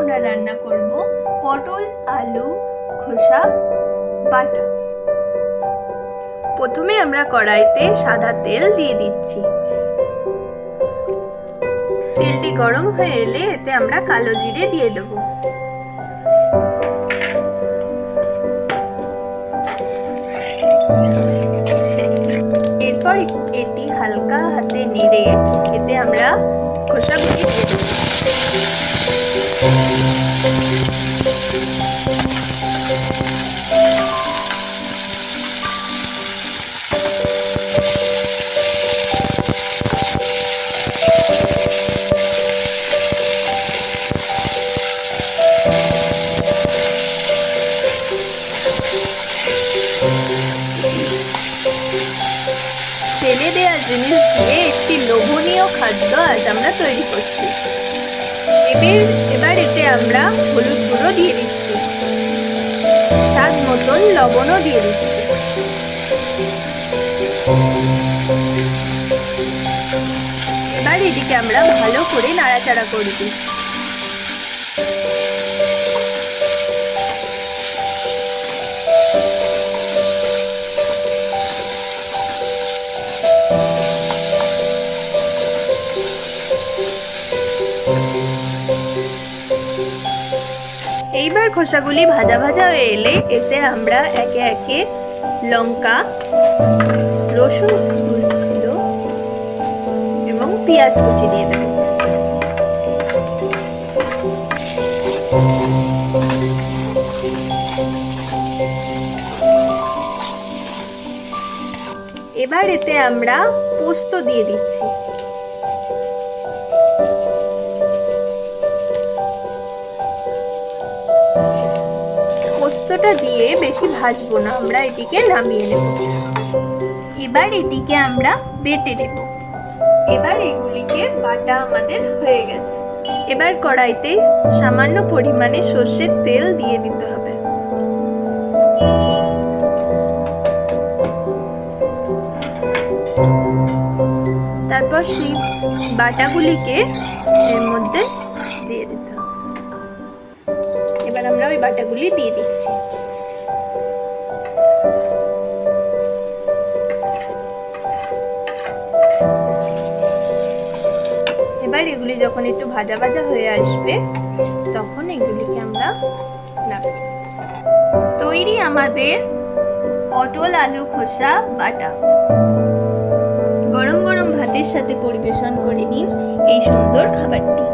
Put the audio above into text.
আমরা রান্না করব পটল আলু খোসা বাটা। প্রথমে আমরা কড়াইতে সাদা তেল দিয়ে দিচ্ছি। তেলটি গরম হয়ে এলে এতে আমরা কালো জিরে দিয়ে দেব। এরপর এটি হালকা হাতে নেড়ে এতে আমরা খোসাগুলি দিয়ে দেব। তেলে দেওয়া জিনিস দিয়ে একটি লোভনীয় খাদ্য আজ আমরা তৈরি করছি। এবার এতে আমরা হলুদ গুঁড়ো দিয়ে দিচ্ছি, স্বাদ মতন লবণও দিয়ে দিচ্ছি। এবার এটিকে আমরা ভালো করে নাড়াচাড়া করে দিচ্ছি। এইবার খোসাগুলি ভাজা ভাজা হয়ে এলে এতে আমরা একে একে লঙ্কা, রসুন কুচি এবং পেঁয়াজ কুচি দিয়ে দেব। এবার এতে আমরা পোস্ত দিয়ে দিচ্ছি। পোস্তটা দিয়ে বেশি ভাজবো না, আমরা এটিকে নামিয়ে নেব। এবার এটিকে আমরা বেটে নেব। এবার এগুলিকে বাটা আমাদের হয়ে গেছে। এবার কড়াইতে সামান্য পরিমাণে সর্ষের তেল দিয়ে দিতে হবে। তারপর সেই বাটাগুলিকে এর মধ্যে দিয়ে দিতে হবে। এবার আমরা ওই বাটাগুলি দিয়ে দিচ্ছি। এবার এগুলি যখন একটু ভাজা ভাজা হয়ে আসবে তখন এগুলিকে আমরা নামিয়ে তৈরি আমাদের পটল আলু খোসা বাটা। গরম গরম ভাতের সাথে পরিবেশন করে নিন এই সুন্দর খাবারটি।